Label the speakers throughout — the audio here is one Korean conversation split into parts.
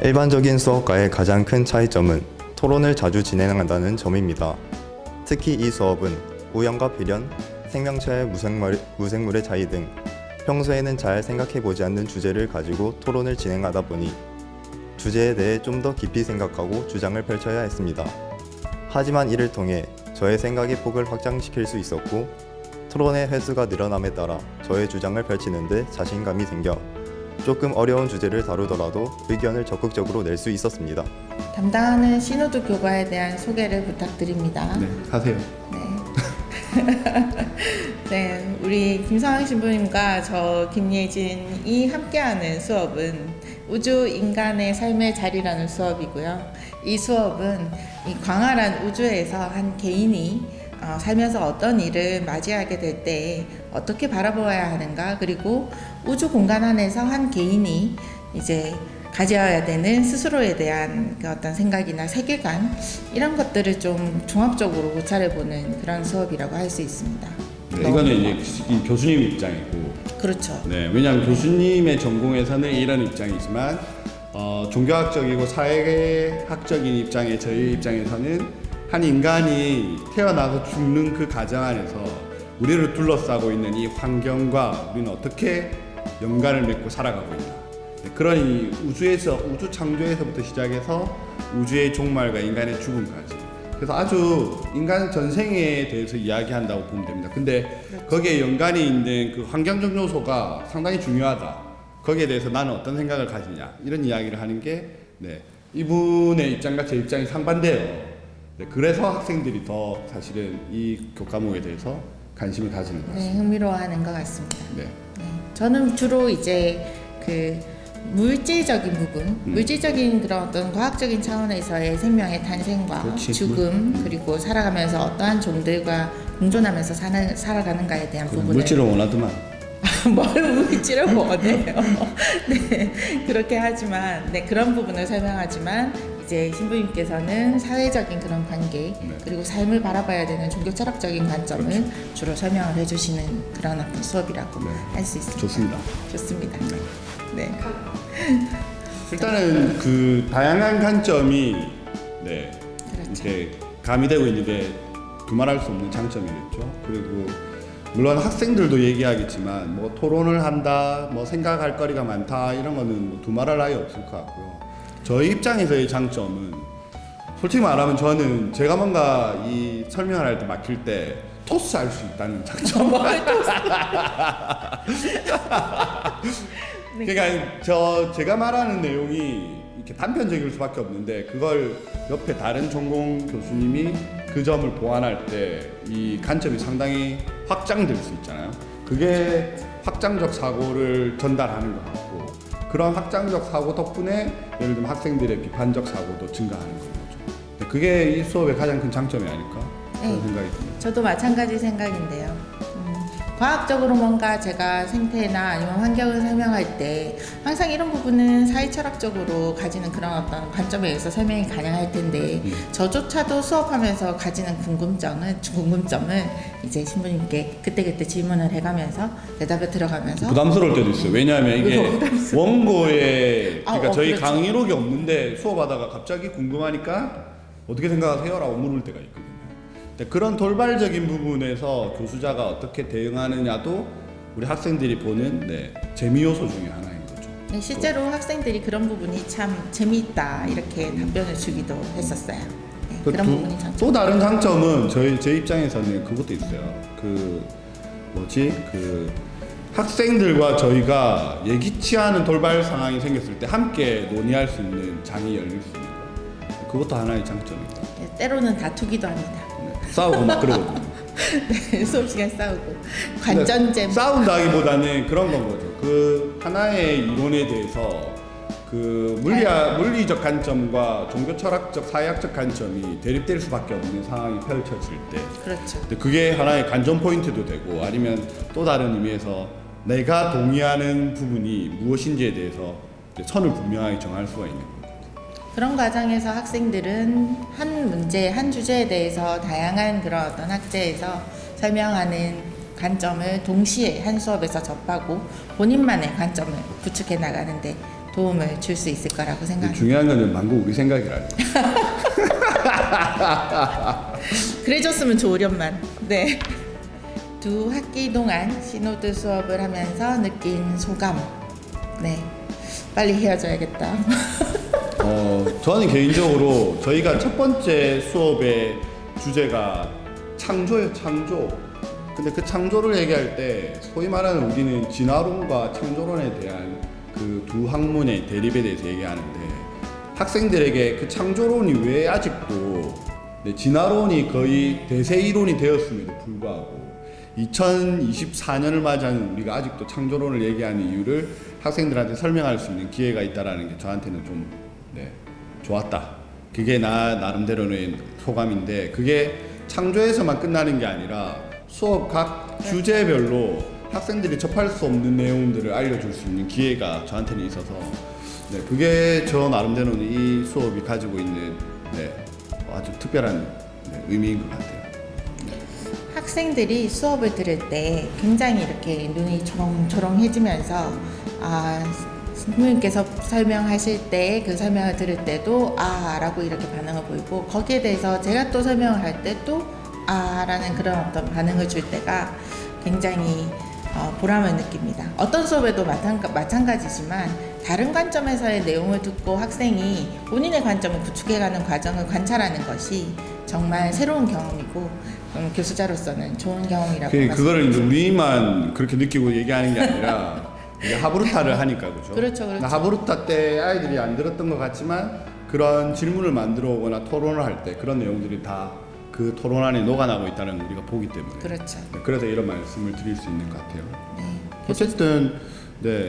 Speaker 1: 일반적인 수업과의 가장 큰 차이점은 토론을 자주 진행한다는 점입니다. 특히 이 수업은 우연과 필연, 생명체의 무생물의 차이 등 평소에는 잘 생각해보지 않는 주제를 가지고 토론을 진행하다 보니 주제에 대해 좀 더 깊이 생각하고 주장을 펼쳐야 했습니다. 하지만 이를 통해 저의 생각의 폭을 확장시킬 수 있었고 토론의 횟수가 늘어남에 따라 저의 주장을 펼치는데 자신감이 생겨 조금 어려운 주제를 다루더라도 의견을 적극적으로 낼 수 있었습니다.
Speaker 2: 담당하는 신우드 교과에 대한 소개를 부탁드립니다.
Speaker 3: 네, 하세요.
Speaker 2: 네. 네, 우리 김성학 신부님과 저 김예진이 함께하는 수업은 우주 인간의 삶의 자리라는 수업이고요. 이 수업은 이 광활한 우주에서 한 개인이 살면서 어떤 일을 맞이하게 될 때 어떻게 바라보아야 하는가, 그리고 우주 공간 안에서 한 개인이 이제 가져야 되는 스스로에 대한 그 어떤 생각이나 세계관, 이런 것들을 좀 종합적으로 고찰해보는 그런 수업이라고 할 수 있습니다.
Speaker 3: 네, 이거는 이제 이 교수님 입장이고,
Speaker 2: 그렇죠.
Speaker 3: 네, 왜냐하면 교수님의 전공에서는 이런 입장이지만 종교학적이고 사회학적인 입장의 저희 입장에서는 한 인간이 태어나서 죽는 그 과정 안에서 우리를 둘러싸고 있는 이 환경과 우리는 어떻게 연관을 맺고 살아가고 있나, 네, 그런 이 우주 창조에서부터 시작해서 우주의 종말과 인간의 죽음까지, 그래서 아주 인간 전생에 대해서 이야기한다고 보면 됩니다. 근데 거기에 연관이 있는 그 환경적 요소가 상당히 중요하다, 거기에 대해서 나는 어떤 생각을 가지냐, 이런 이야기를 하는 게, 네, 이분의 입장과 제 입장이 상반돼요. 네, 그래서 학생들이 더 사실은 이 교과목에 대해서 관심을 가지는 것 같습니다.
Speaker 2: 네, 흥미로워하는 것 같습니다.
Speaker 3: 네.
Speaker 2: 네, 저는 주로 이제 그 물질적인 부분, 물질적인 그런 어떤 과학적인 차원에서의 생명의 탄생과
Speaker 3: 그렇지.
Speaker 2: 죽음, 그리고 살아가면서 어떠한 종들과 공존하면서 살아가는가에 대한 부분을
Speaker 3: 물질을 원하더만.
Speaker 2: 뭘 물질을 원해요. 네, 그렇게 하지만, 네, 그런 부분을 설명하지만 이제 신부님께서는 사회적인 그런 관계,
Speaker 3: 네.
Speaker 2: 그리고 삶을 바라봐야 되는 종교 철학적인 관점을
Speaker 3: 그렇죠.
Speaker 2: 주로 설명을 해주시는 그런 어떤 수업이라고
Speaker 3: 네.
Speaker 2: 할 수 있습니다.
Speaker 3: 좋습니다.
Speaker 2: 좋습니다. 네.
Speaker 3: 일단은 그 다양한 관점이, 네,
Speaker 2: 그렇죠.
Speaker 3: 이렇게 가미되고 있는데 두말할 수 없는 장점이겠죠. 그리고 물론 학생들도 얘기하겠지만 뭐 토론을 한다, 뭐 생각할 거리가 많다, 이런 거는 뭐 두말할 나위 없을 것 같고요. 저희 입장에서의 장점은 솔직히 말하면 저는 제가 뭔가 이 설명을 할 때 막힐 때 토스할 수 있다는 장점. 그러니까 제가 말하는 내용이 이렇게 단편적일 수밖에 없는데 그걸 옆에 다른 전공 교수님이 그 점을 보완할 때 이 관점이 상당히 확장될 수 있잖아요. 그게 확장적 사고를 전달하는 것 같고, 그런 확장적 사고 덕분에 예를 들면 학생들의 비판적 사고도 증가하는 거죠. 그게 이 수업의 가장 큰 장점이 아닐까 그런
Speaker 2: 네.
Speaker 3: 생각이 듭니다.
Speaker 2: 저도 마찬가지 생각인데요. 과학적으로 뭔가 제가 생태나 아니면 환경을 설명할 때 항상 이런 부분은 사회철학적으로 가지는 그런 어떤 관점에 의해서 설명이 가능할 텐데 저조차도 수업하면서 가지는 궁금점을 이제 신부님께 그때그때 질문을 해가면서 대답에 들어가면서
Speaker 3: 부담스러울 때도 있어요. 왜냐하면 이게 원고에 그러니까 저희
Speaker 2: 그렇죠.
Speaker 3: 강의록이 없는데 수업하다가 갑자기 궁금하니까 어떻게 생각하세요?라고 물을 때가 있거든요. 그런 돌발적인 부분에서 교수자가 어떻게 대응하느냐도 우리 학생들이 보는, 네, 재미 요소 중에 하나인 거죠.
Speaker 2: 네, 실제로 학생들이 그런 부분이 참 재미있다 이렇게 답변을 주기도 했었어요. 네, 그런 부분이 장점.
Speaker 3: 또 다른 장점은 제 입장에서는 그것도 있어요. 학생들과 저희가 예기치 않은 돌발 상황이 생겼을 때 함께 논의할 수 있는 장이 열릴 수 있는 거. 그것도 하나의 장점입니다.
Speaker 2: 네, 때로는 다투기도 합니다.
Speaker 3: 싸우고 막 그러거든요.
Speaker 2: 네, 수업 시간 싸우고 관전잼.
Speaker 3: 싸운다기보다는 그런 건 거죠. 그 하나의 이론에 대해서 그 물리적 관점과 종교 철학적 사회학적 관점이 대립될 수밖에 없는 상황이 펼쳐질 때
Speaker 2: 그렇죠.
Speaker 3: 근데 그게 하나의 관전 포인트도 되고 아니면 또 다른 의미에서 내가 동의하는 부분이 무엇인지에 대해서 이제 선을 분명하게 정할 수가 있는 거예요.
Speaker 2: 그런 과정에서 학생들은 한 문제, 한 주제에 대해서 다양한 그런 어떤 학제에서 설명하는 관점을 동시에 한 수업에서 접하고 본인만의 관점을 구축해 나가는데 도움을 줄 수 있을 거라고 생각합니다.
Speaker 3: 중요한 거는 만국 우리 생각이라니.
Speaker 2: 그래줬으면 좋으련만. 네. 두 학기 동안 시노드 수업을 하면서 느낀 소감. 네. 빨리 헤어져야겠다.
Speaker 3: 저는 개인적으로 저희가 첫 번째 수업의 주제가 창조예요, 창조. 근데 그 창조를 얘기할 때 소위 말하는 우리는 진화론과 창조론에 대한 그 두 학문의 대립에 대해서 얘기하는데 학생들에게 그 창조론이 왜 아직도 진화론이 거의 대세 이론이 되었음에도 불구하고 2024년을 맞이하는 우리가 아직도 창조론을 얘기하는 이유를 학생들한테 설명할 수 있는 기회가 있다라는 게 저한테는 좀 좋았다. 그게 나름대로는 소감인데 그게 창조에서만 끝나는 게 아니라 수업 각 주제별로 학생들이 접할 수 없는 내용들을 알려줄 수 있는 기회가 저한테는 있어서 그게 저 나름대로는 이 수업이 가지고 있는 아주 특별한 의미인 것 같아요.
Speaker 2: 학생들이 수업을 들을 때 굉장히 이렇게 눈이 초롱초롱해지면서 선생님께서 설명하실 때 그 설명을 들을 때도 라고 이렇게 반응을 보이고 거기에 대해서 제가 또 설명을 할 때 또 라는 그런 어떤 반응을 줄 때가 굉장히 보람을 느낍니다. 어떤 수업에도 마찬가지지만 다른 관점에서의 내용을 듣고 학생이 본인의 관점을 구축해가는 과정을 관찰하는 것이 정말 새로운 경험이고 교수자로서는 좋은 경험이라고 말씀드립니다.
Speaker 3: 그거를 이제 우리만 그렇게 느끼고 얘기하는 게 아니라 이제 하브루타를 하니까 그렇죠.
Speaker 2: 그렇죠.
Speaker 3: 하브루타 때 아이들이 안 들었던 것 같지만 그런 질문을 만들어 오거나 토론을 할 때 그런 내용들이 다 그 토론 안에 녹아나고 있다는 걸 우리가 보기 때문에
Speaker 2: 그렇죠.
Speaker 3: 그래서 이런 말씀을 드릴 수 있는 것 같아요.
Speaker 2: 네.
Speaker 3: 어쨌든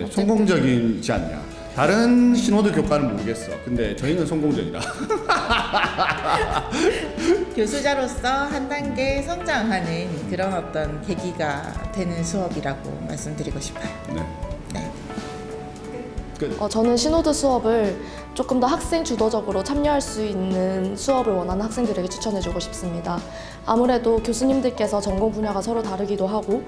Speaker 3: 성공적이지 않냐. 다른 신호드 교과는 모르겠어. 근데 저희는 성공적이다.
Speaker 2: 교수자로서 한 단계 성장하는 그런 어떤 계기가 되는 수업이라고 말씀드리고 싶어요.
Speaker 3: 네.
Speaker 4: 저는 시노드 수업을 조금 더 학생 주도적으로 참여할 수 있는 수업을 원하는 학생들에게 추천해주고 싶습니다. 아무래도 교수님들께서 전공 분야가 서로 다르기도 하고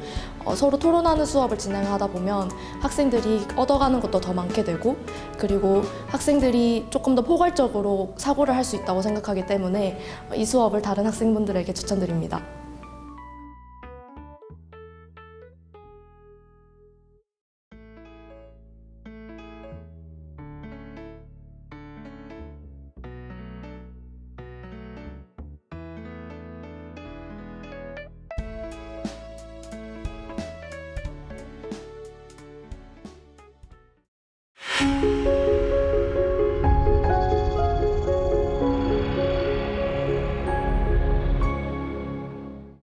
Speaker 4: 서로 토론하는 수업을 진행하다 보면 학생들이 얻어가는 것도 더 많게 되고 그리고 학생들이 조금 더 포괄적으로 사고를 할 수 있다고 생각하기 때문에 이 수업을 다른 학생분들에게 추천드립니다.